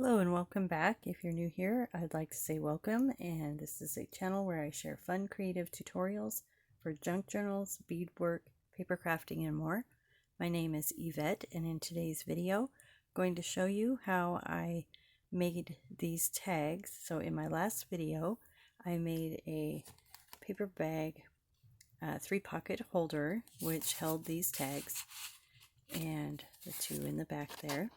Hello and welcome back. If you're new here, I'd like to say welcome, and this is a channel where I share fun creative tutorials for junk journals, beadwork, paper crafting, and more. My name is Yvette, and in today's video I'm going to show you how I made these tags. So in my last video I made a paper bag 3-pocket holder which held these tags and the two in the back there.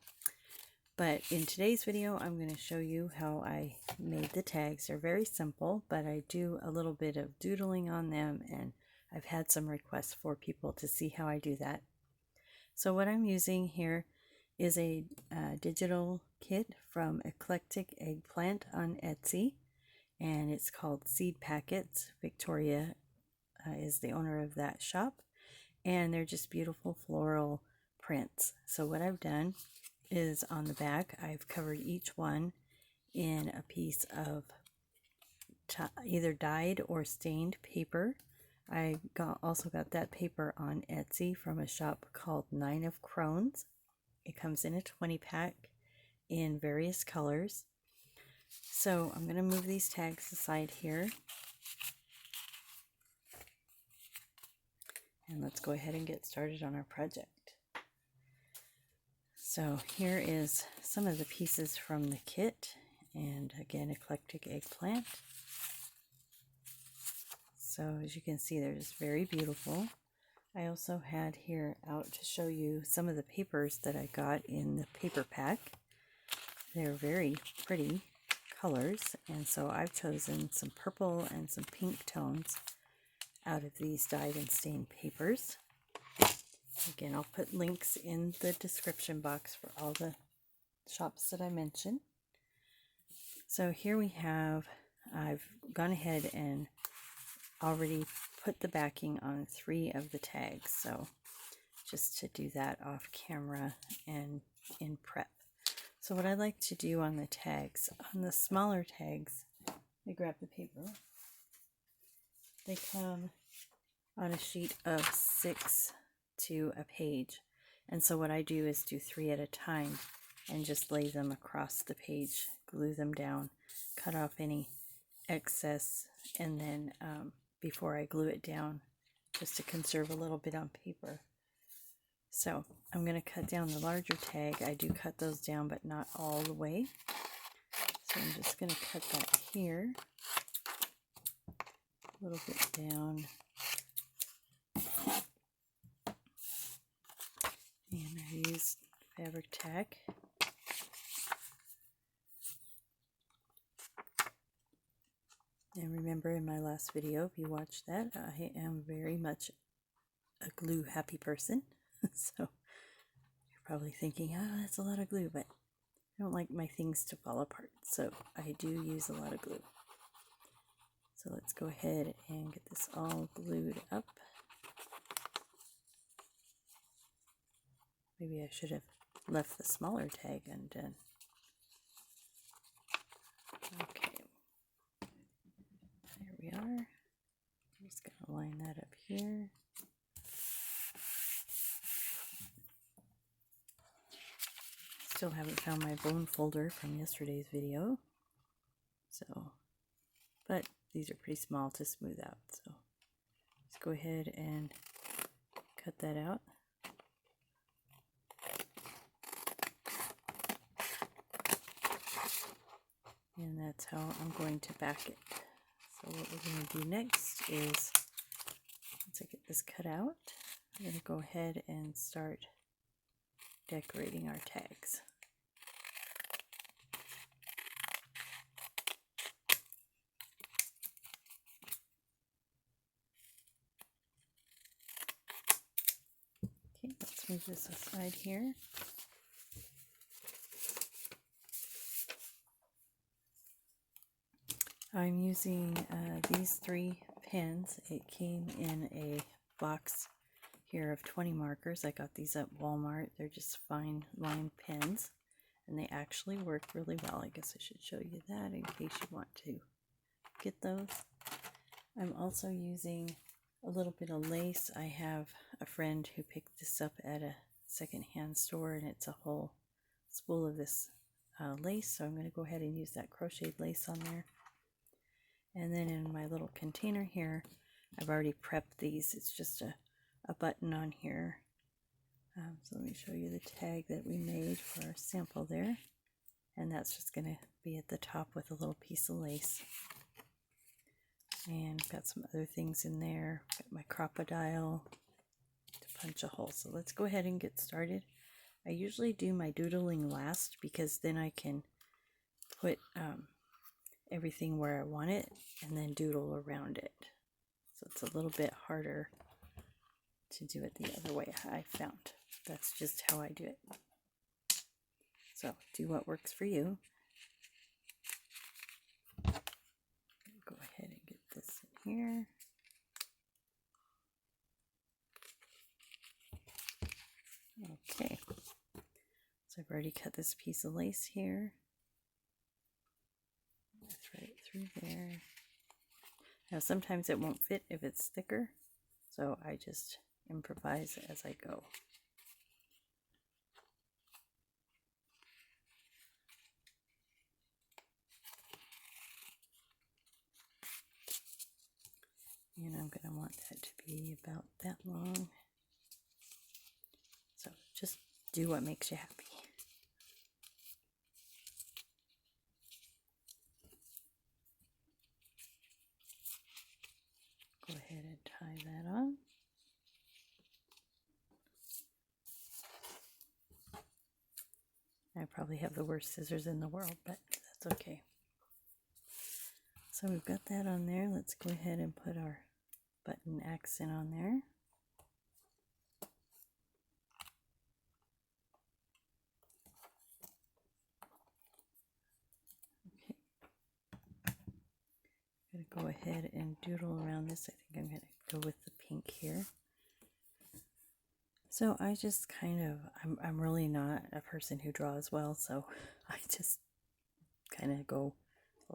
But in today's video, I'm going to show you how I made the tags. They're very simple, but I do a little bit of doodling on them, and I've had some requests for people to see how I do that. So what I'm using here is a digital kit from Eclectic Eggplant on Etsy, and it's called Seed Packets. Victoria is the owner of that shop, and they're just beautiful floral prints. So what I've done is on the back I've covered each one in a piece of either dyed or stained paper. I also got that paper on Etsy from a shop called 9 of Crones. It comes in a 20-pack in various colors. So I'm going to move these tags aside here, and let's go ahead and get started on our project. So here is some of the pieces from the kit, and again, Eclectic Eggplant. So as you can see, they're just very beautiful. I also had here out to show you some of the papers that I got in the paper pack. They're very pretty colors, and so I've chosen some purple and some pink tones out of these dyed and stained papers. Again, I'll put links in the description box for all the shops that I mentioned. So here we have, I've gone ahead and already put the backing on 3 of the tags. So just to do that off camera and in prep. So what I like to do on the tags, on the smaller tags, I grab the paper. They come on a sheet of 6 to a page, and so what I do is do 3 at a time and just lay them across the page, glue them down, cut off any excess, and then before I glue it down, just to conserve a little bit on paper. So I'm going to cut down the larger tag. I do cut those down, but not all the way. So I'm just going to cut that here, a little bit down. And I used fabric tack. And remember, in my last video, if you watched that, I am very much a glue happy person. So you're probably thinking, oh, that's a lot of glue, but I don't like my things to fall apart. So I do use a lot of glue. So let's go ahead and get this all glued up. Maybe I should have left the smaller tag undone. Okay, there we are. I'm just going to line that up here. Still haven't found my bone folder from yesterday's video. So, but these are pretty small to smooth out. So let's go ahead and cut that out. And that's how I'm going to back it. So what we're going to do next is, once I get this cut out, I'm going to go ahead and start decorating our tags. Okay, let's move this aside here. I'm using these 3 pens. It came in a box here of 20 markers. I got these at Walmart. They're just fine line pens, and they actually work really well. I guess I should show you that in case you want to get those. I'm also using a little bit of lace. I have a friend who picked this up at a secondhand store, and it's a whole spool of this lace, so I'm going to go ahead and use that crocheted lace on there. And then in my little container here, I've already prepped these. It's just a button on here. So let me show you the tag that we made for our sample there. And that's just going to be at the top with a little piece of lace. And got some other things in there. Got my crocodile to punch a hole. So let's go ahead and get started. I usually do my doodling last because then I can put everything where I want it and then doodle around it. So it's a little bit harder to do it the other way, I found. That's just how I do it. So do what works for you. Go ahead and get this in here. Okay. So I've already cut this piece of lace here. Thread it through there. Now sometimes it won't fit if it's thicker, so I just improvise as I go. And I'm going to want that to be about that long. So just do what makes you happy. Go ahead and tie that on. I probably have the worst scissors in the world, but that's okay. So we've got that on there. Let's go ahead and put our button accent on there. Okay. I'm going to go ahead and doodle around this. I think I'm going to go with the pink here. So I just kind of, I'm really not a person who draws well, so I just kind of go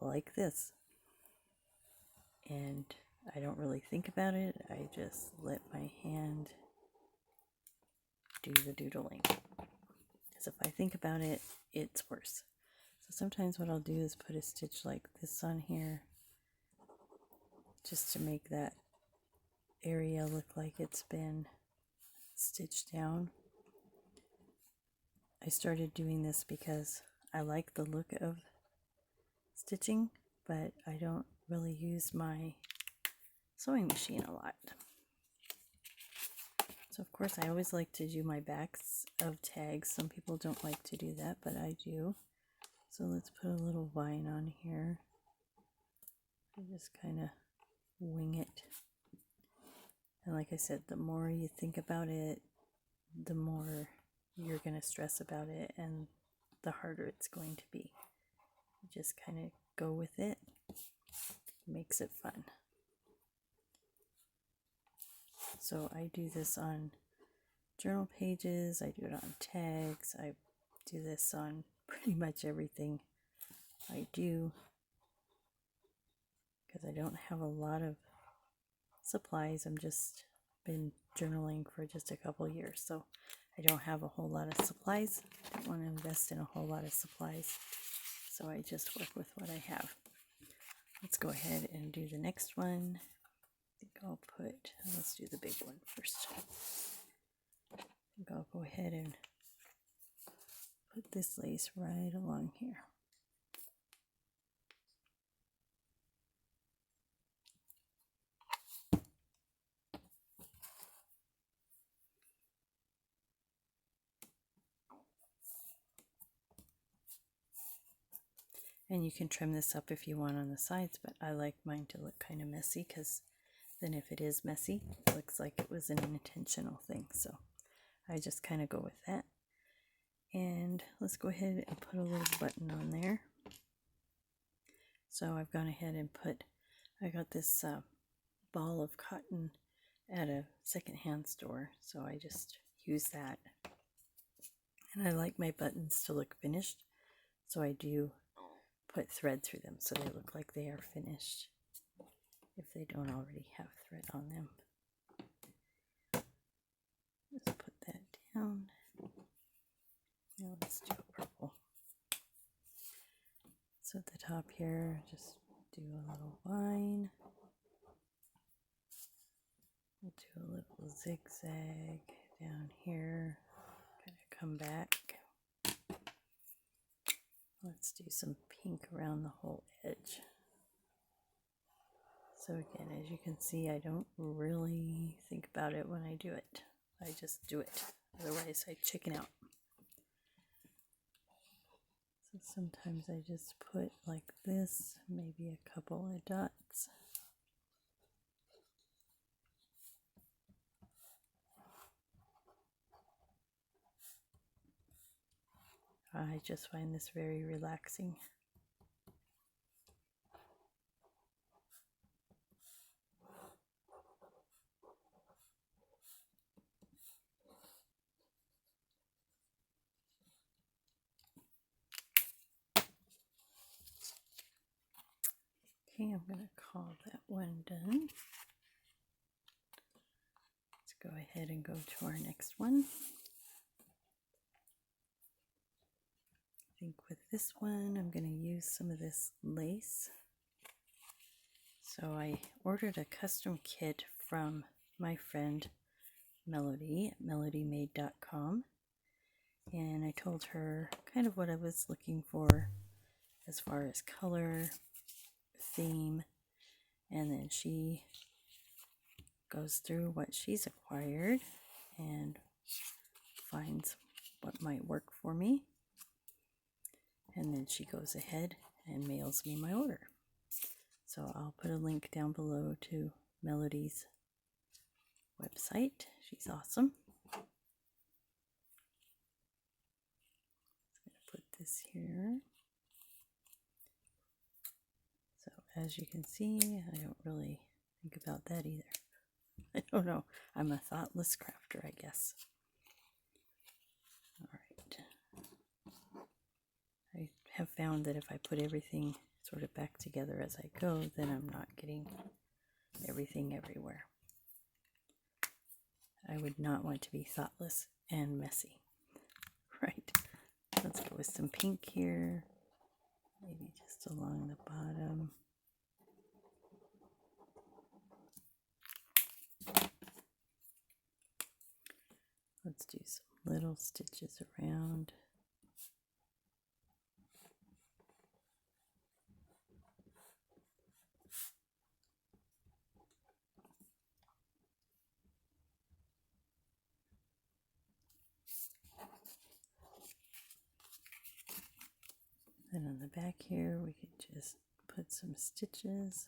like this. And I don't really think about it. I just let my hand do the doodling. Because if I think about it, it's worse. So sometimes what I'll do is put a stitch like this on here just to make that area look like it's been stitched down. I started doing this because I like the look of stitching, but I don't really use my sewing machine a lot. So of course I always like to do my backs of tags. Some people don't like to do that, but I do. So let's put a little vine on here. I just kind of wing it. And like I said, the more you think about it, the more you're going to stress about it and the harder it's going to be. You just kind of go with it. Makes it fun. So I do this on journal pages, I do it on tags, I do this on pretty much everything I do because I don't have a lot of supplies. I'm just been journaling for just a couple years, so I don't have a whole lot of supplies. I don't want to invest in a whole lot of supplies, so I just work with what I have. Let's go ahead and do the next one. I think I'll put, let's do the big one first. I think I'll go ahead and put this lace right along here. And you can trim this up if you want on the sides, but I like mine to look kind of messy because then if it is messy, it looks like it was an intentional thing. So I just kind of go with that. And let's go ahead and put a little button on there. So I've gone ahead and I got this ball of cotton at a secondhand store, so I just use that. And I like my buttons to look finished, so I do put thread through them so they look like they are finished if they don't already have thread on them. Let's put that down. Now let's do a purple. So at the top here, just do a little line. We'll do a little zigzag down here, kind of come back. Let's do some pink around the whole edge. So again, as you can see, I don't really think about it when I do it. I just do it. Otherwise, I chicken out. So sometimes I just put like this, maybe a couple of dots. I just find this very relaxing. Okay, I'm going to call that one done. Let's go ahead and go to our next one. I think with this one, I'm going to use some of this lace. So I ordered a custom kit from my friend Melody at melodymade.com. And I told her kind of what I was looking for as far as color, theme, and then she goes through what she's acquired and finds what might work for me. And then she goes ahead and mails me my order. So I'll put a link down below to Melody's website. She's awesome. I'm going to put this here. So as you can see, I don't really think about that either. I don't know. I'm a thoughtless crafter, I guess. All right. I have found that if I put everything sort of back together as I go, then I'm not getting everything everywhere. I would not want to be thoughtless and messy. Right. Let's go with some pink here. Maybe just along the bottom. Let's do some little stitches around. Then on the back here, we could just put some stitches.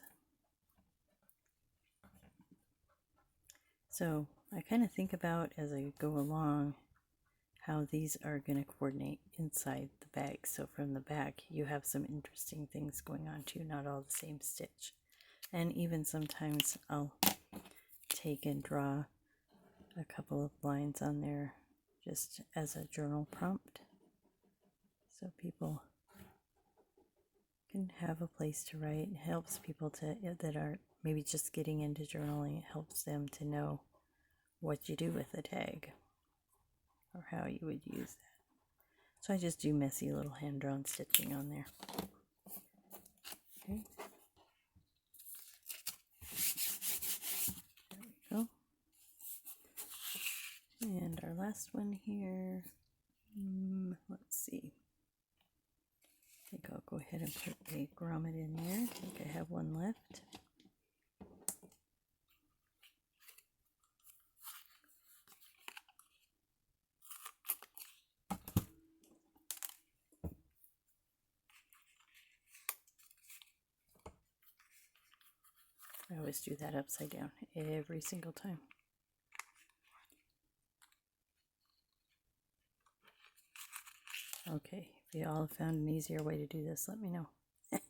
So I kind of think about as I go along how these are going to coordinate inside the bag. So from the back, you have some interesting things going on too, not all the same stitch. And even sometimes I'll take and draw a couple of lines on there just as a journal prompt. So people can have a place to write. It helps people that are maybe just getting into journaling. It helps them to know what you do with a tag or how you would use that. So I just do messy little hand-drawn stitching on there. Okay. There we go. And our last one here, let's see. I think I'll go ahead and put a grommet in there. I think I have one left. I always do that upside down every single time. Okay, if you all have found an easier way to do this, let me know. It's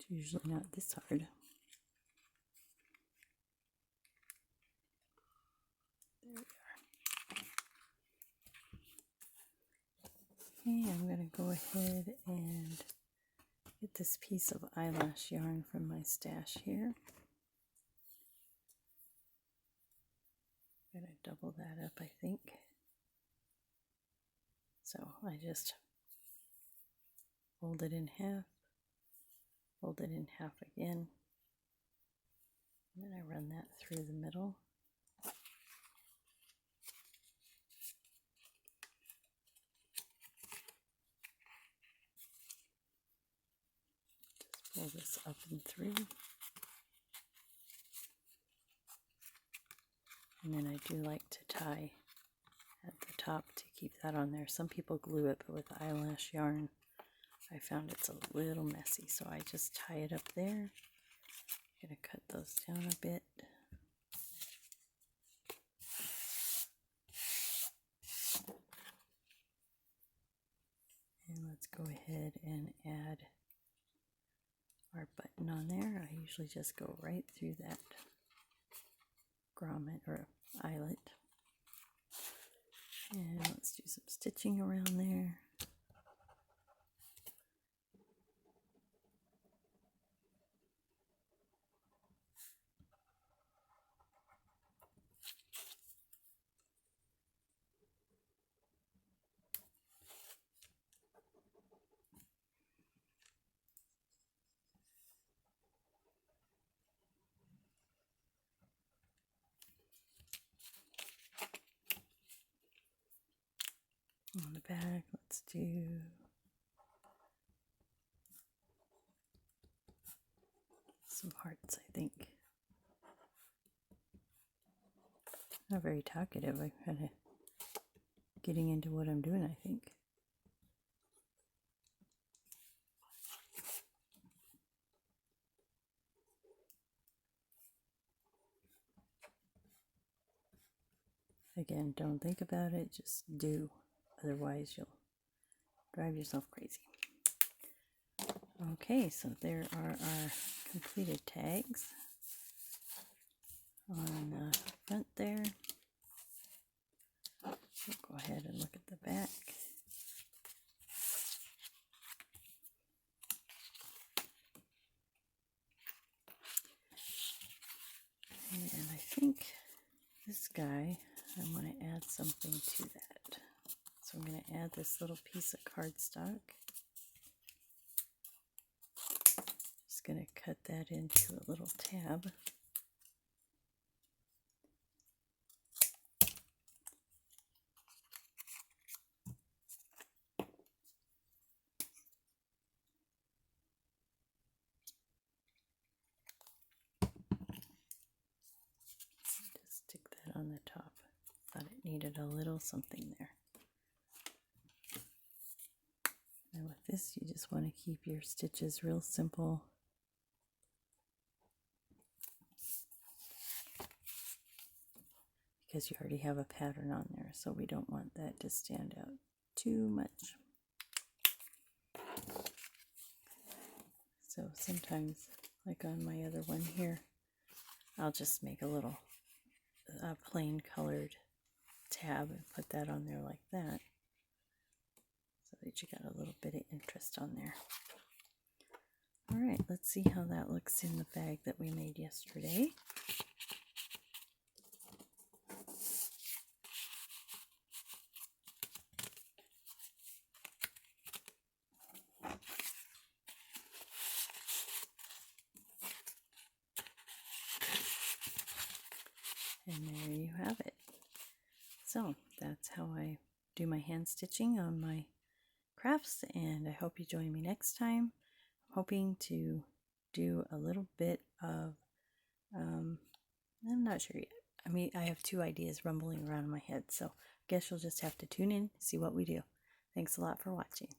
usually not this hard. There we are. Okay, I'm going to go ahead and get this piece of eyelash yarn from my stash here. double that up, I think. So I just fold it in half, fold it in half again, and then I run that through the middle. Just pull this up and through. And then I do like to tie at the top to keep that on there. Some people glue it, but with eyelash yarn, I found it's a little messy, so I just tie it up there. I'm going to cut those down a bit. And let's go ahead and add our button on there. I usually just go right through that grommet or eyelet. And let's do some stitching around there. On the back, let's do some hearts, I think. Not very talkative. I'm kind of getting into what I'm doing, I think. Again, don't think about it, just do. Otherwise, you'll drive yourself crazy. Okay, so there are our completed tags on the front there. We'll go ahead and look at the back. And I think this guy, I want to add something to that. So I'm going to add this little piece of cardstock. Just going to cut that into a little tab. Just stick that on the top. Thought it needed a little something there. And with this, you just want to keep your stitches real simple. Because you already have a pattern on there, so we don't want that to stand out too much. So sometimes, like on my other one here, I'll just make a little plain colored tab and put that on there like that, so that you got a little bit of interest on there. All right, let's see how that looks in the bag that we made yesterday. And there you have it. So that's how I do my hand stitching on my crafts, and I hope you join me next time. I'm hoping to do a little bit of, I'm not sure yet. I mean, I have two ideas rumbling around in my head, so I guess you'll just have to tune in, see what we do. Thanks a lot for watching.